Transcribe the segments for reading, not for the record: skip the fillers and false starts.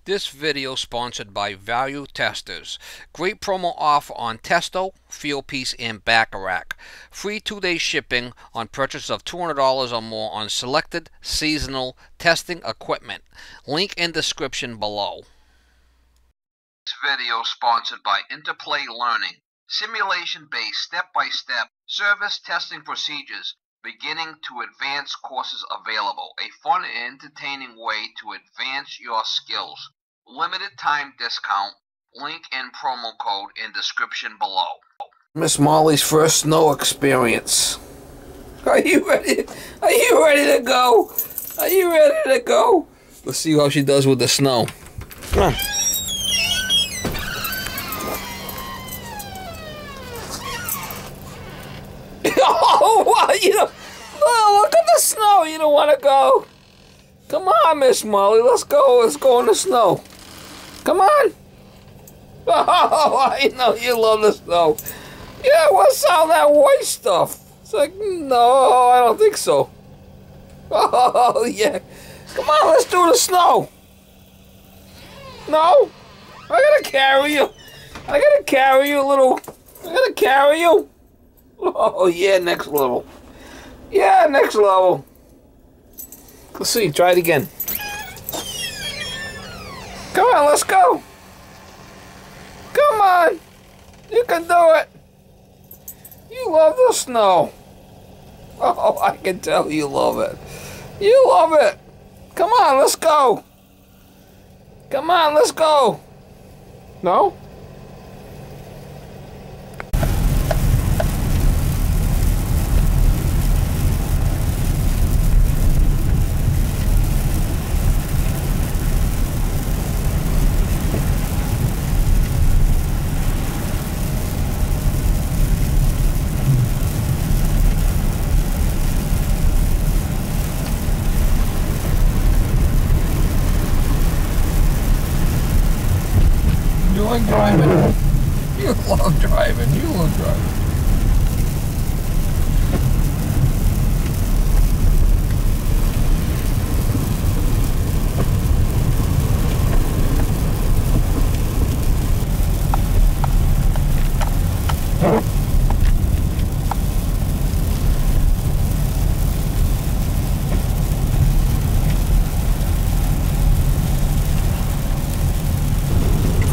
This video sponsored by Value Testers. Great promo offer on Testo, Fieldpiece, and Bacharach. Free 2-day shipping on purchase of $200 or more on selected seasonal testing equipment. Link in description below. This video sponsored by Interplay Learning. Simulation-based step-by-step service testing procedures. Beginning to advanced courses available. A fun and entertaining way to advance your skills. Limited time discount. Link and promo code in description below. Miss Molly's first snow experience. Are you ready? Are you ready to go? Are you ready to go? Let's see how she does with the snow. Come on. Oh, what? You know, oh, look at the snow. You don't want to go. Come on, Miss Molly. Let's go. Let's go in the snow. Come on. Oh, I know you love the snow. Yeah, what's all that white stuff? It's like, no, I don't think so. Oh, yeah. Come on, let's do the snow. No? I gotta carry you. I gotta carry you a little. I gotta carry you. Oh, yeah, next level. Yeah, next level. Let's see, try it again. Come on, let's go. Come on. You can do it. You love the snow. Oh, I can tell you love it. You love it. Come on, let's go. Come on, let's go. No? You like driving. You love driving. You love driving.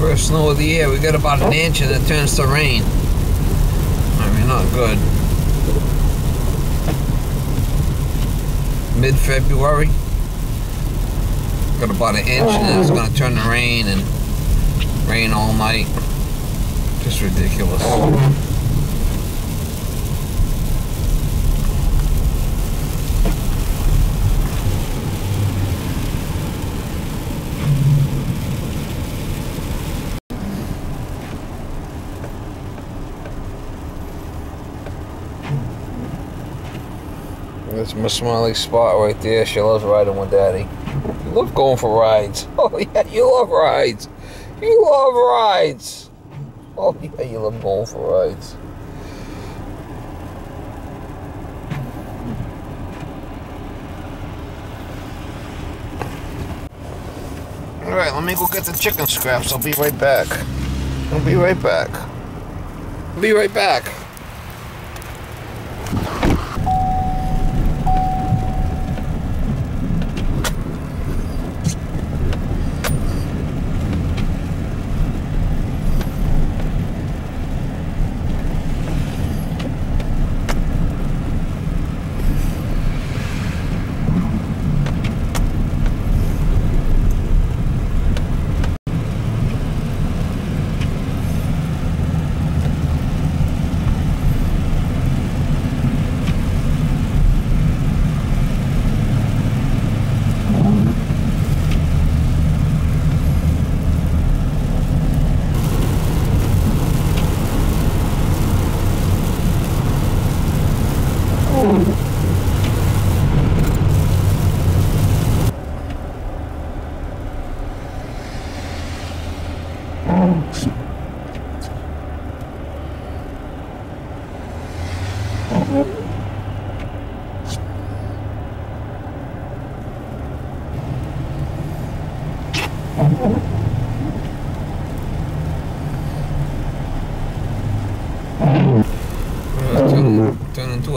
First snow of the year, we got about an inch and it turns to rain. I mean, not good. Mid-February, got about an inch and it's gonna turn to rain and rain all night. Just ridiculous. That's Miss Smiley's spot right there. She loves riding with Daddy. You love going for rides. Oh, yeah, you love rides. You love rides. Oh, yeah, you love going for rides. Alright, let me go get the chicken scraps. I'll be right back. I'll be right back. I'll be right back.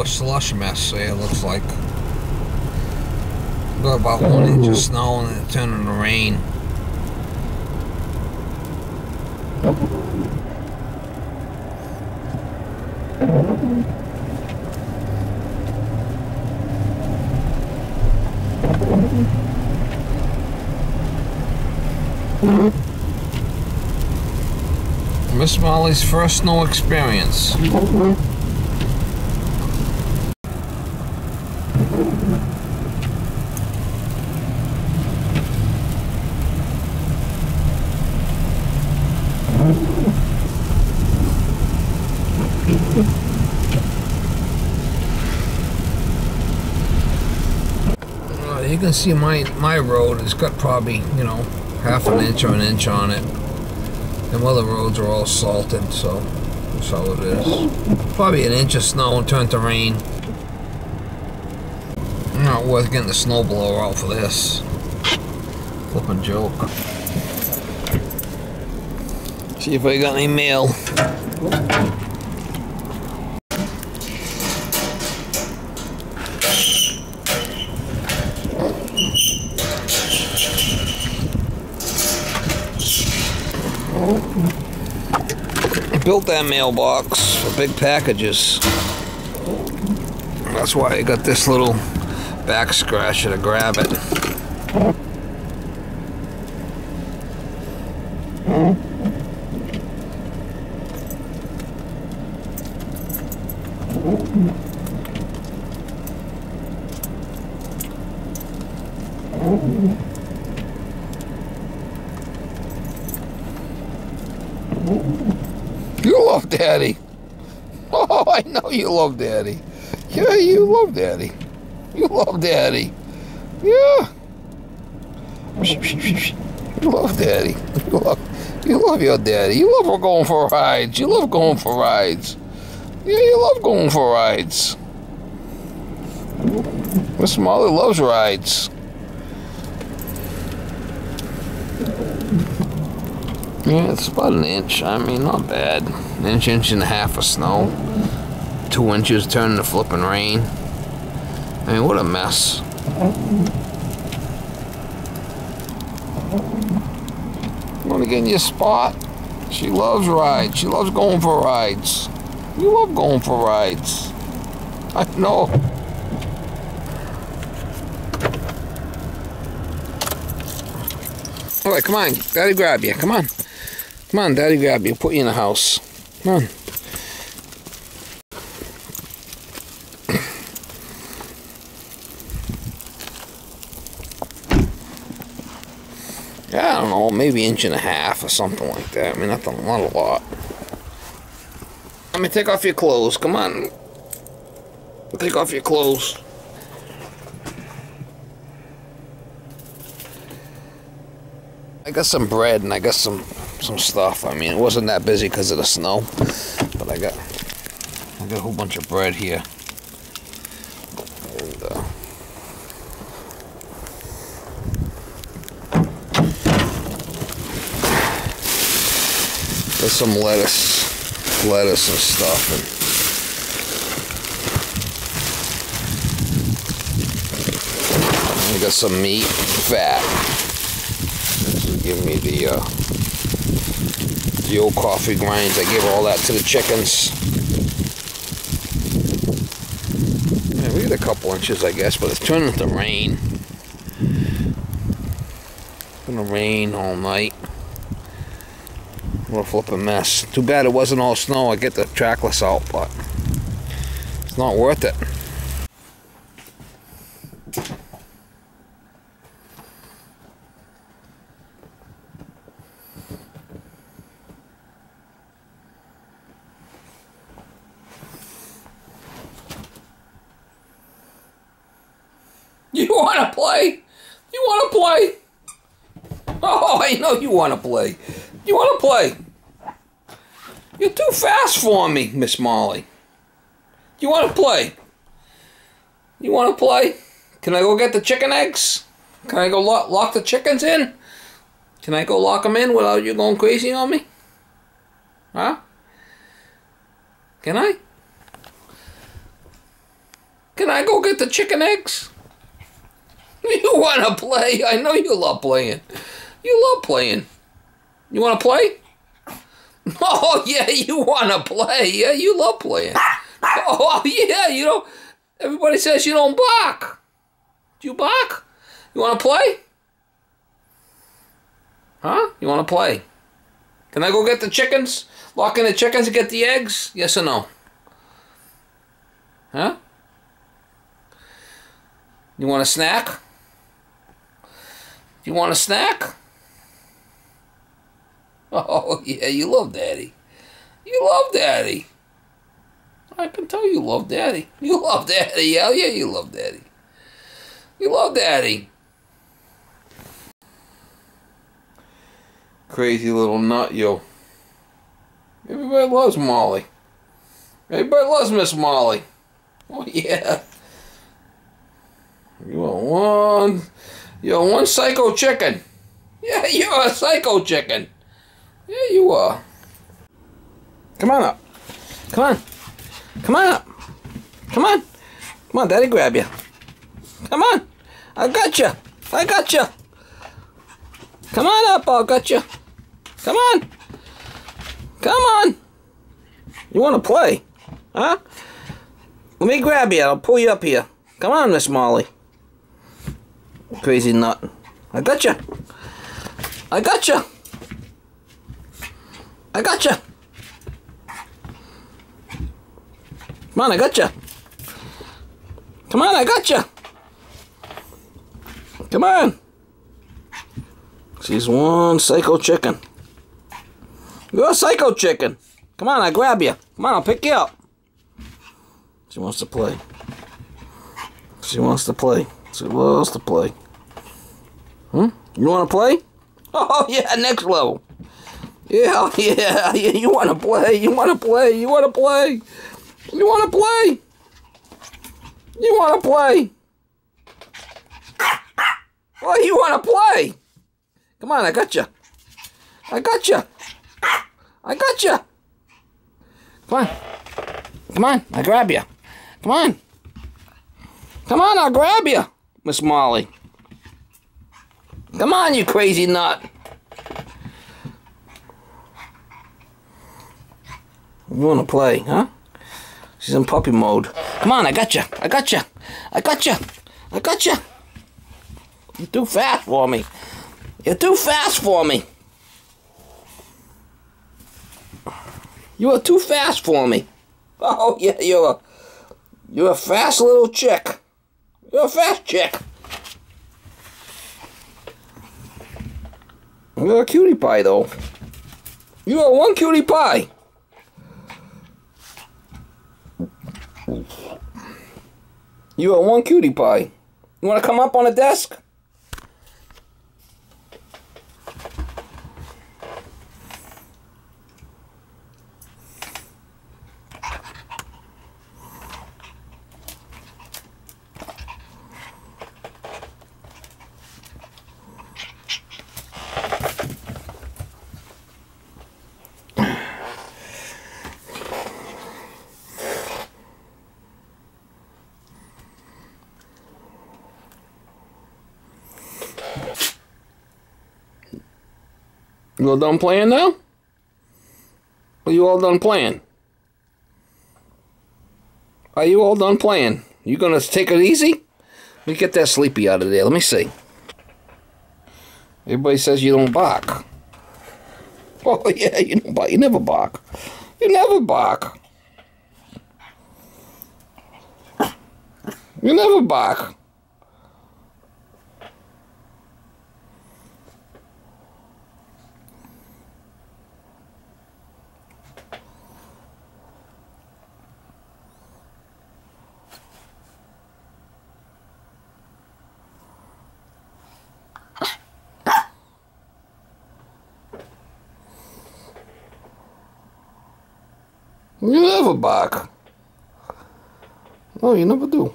a slush mess there, it looks like. Got about 1 inch of snow and then it turned into rain. Miss Molly's first snow experience. You can see my road has got probably, you know, half an inch or an inch on it. And other roads are all salted, so that's how it is. Probably an inch of snow and turned to rain. Not worth getting the snowblower out for this. Flippin' joke. See if I got any mail. I built that mailbox for big packages. That's why I got this little back scratcher to grab it. You love Daddy. Oh, I know you love Daddy. Yeah, you love Daddy. You love Daddy. Yeah. You love Daddy. You love your Daddy. You love going for rides. You love going for rides. Yeah, you love going for rides. Miss Molly loves rides. Yeah, it's about an inch. I mean, not bad. An inch, inch and a half of snow. 2 inches turning to flipping rain. I mean, what a mess. You want to get in your spot? She loves rides. She loves going for rides. You love going for rides. I know. All right, come on. Daddy grab you. Come on. Come on, Daddy grab you. Put you in the house. Come on. Yeah, I don't know, maybe inch and a half or something like that. I mean, not a lot. Let me take off your clothes. Come on. Take off your clothes. I got some bread and I got some stuff. I mean, it wasn't that busy because of the snow, but I got a whole bunch of bread here. And, there's some lettuce and stuff, and I got some meat, fat. This will give me the old coffee grinds. I gave all that to the chickens. Yeah, we got a couple inches, I guess, but it's turning to rain. It's gonna rain all night. What a flippin' mess. Too bad it wasn't all snow. I get the trackless out, but it's not worth it. You wanna play? You wanna play? Oh, I know you wanna play. You wanna play? You're too fast for me, Miss Molly. You wanna play? You wanna play? Can I go get the chicken eggs? Can I go lock the chickens in? Can I go lock them in without you going crazy on me? Huh? Can I? Can I go get the chicken eggs? You want to play? I know you love playing. You love playing. You want to play? Oh, yeah, you want to play. Yeah, you love playing. Oh, yeah, you don't... Everybody says you don't bark. Do you bark? You want to play? Huh? You want to play? Can I go get the chickens? Lock in the chickens and get the eggs? Yes or no? Huh? You want a snack? Do you want a snack? Oh, yeah, you love Daddy. You love Daddy. I can tell you love Daddy. You love Daddy. Yeah, yeah, you love Daddy. You love Daddy. Crazy little nut, yo. Everybody loves Molly. Everybody loves Miss Molly. Oh, yeah. You're one psycho chicken. Yeah, you're a psycho chicken. Yeah, you are. Come on up. Come on. Come on up. Come on. Come on, Daddy, grab you. Come on. I got you. I got you. Come on up, I got you. Come on. Come on. You want to play? Huh? Let me grab you. I'll pull you up here. Come on, Miss Molly. Crazy nut. I got you. I got you. I got you. Come on, I got you. Come on, I got you. Come on. She's one psycho chicken. You're a psycho chicken. Come on, I grab you. Come on, I'll pick you up. She wants to play. She wants to play. She loves to play. Hmm? You want to play? Oh, yeah, next level. Yeah, yeah, yeah, you want to play. You want to play. You want to play. You want to play. You want to play. Well, you want to play. Come on, I got you. I got you. I got you. Come on. Come on, I grab you. Come on. Come on, I'll grab you, Miss Molly. Come on, you crazy nut. You want to play, huh? She's in puppy mode. Come on, I got you. I got you. I got you. I got you. You're too fast for me. You're too fast for me. You are too fast for me. Oh, yeah, you're a fast little chick. You're a fast chick. You're a cutie pie, though. You are one cutie pie. You are one cutie pie. You want to come up on the desk? You all done playing now? Are you all done playing? Are you all done playing? You gonna take it easy? Let me get that sleepy out of there. Let me see. Everybody says you don't bark. Oh yeah, you don't bark. You never bark. You never bark. You never bark. You never bark. No, you never do.